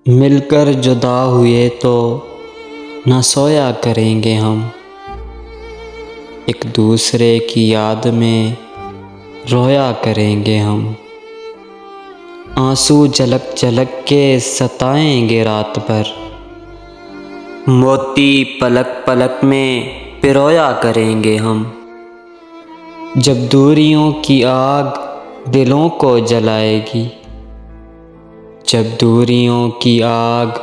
मिलकर जुदा हुए तो न सोया करेंगे हम, एक दूसरे की याद में रोया करेंगे हम। आंसू झलक झलक के सताएंगे रात भर, मोती पलक पलक में पिरोया करेंगे हम। जब दूरियों की आग दिलों को जलाएगी, जब दूरियों की आग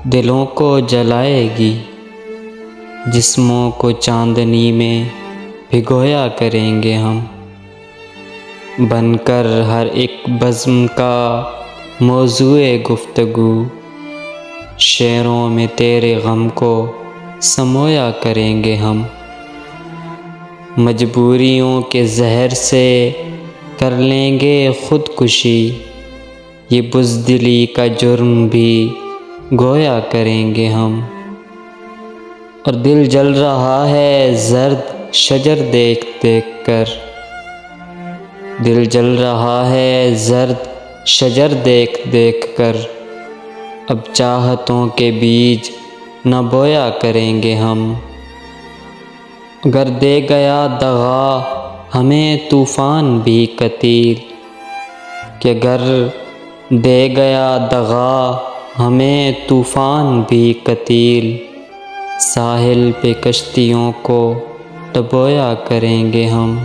दिलों को जलाएगी, जिस्मों को चांदनी में भिगोया करेंगे हम। बनकर हर एक बज़्म का मौज़ूए गुफ्तगू, शेरों में तेरे गम को समोया करेंगे हम। मजबूरियों के जहर से कर लेंगे खुदकुशी, ये बुज़दिली का जुर्म भी गोया करेंगे हम। और दिल जल रहा है ज़र्द शजर देख देख कर, दिल जल रहा है ज़र्द शजर देख देख कर। अब चाहतों के बीज न बोया करेंगे हम। अगर दे गया दगा हमें तूफ़ान भी कतील, कि अगर दे गया दगा हमें तूफ़ान भी कतील, साहिल पे कश्तियों को डबोया करेंगे हम।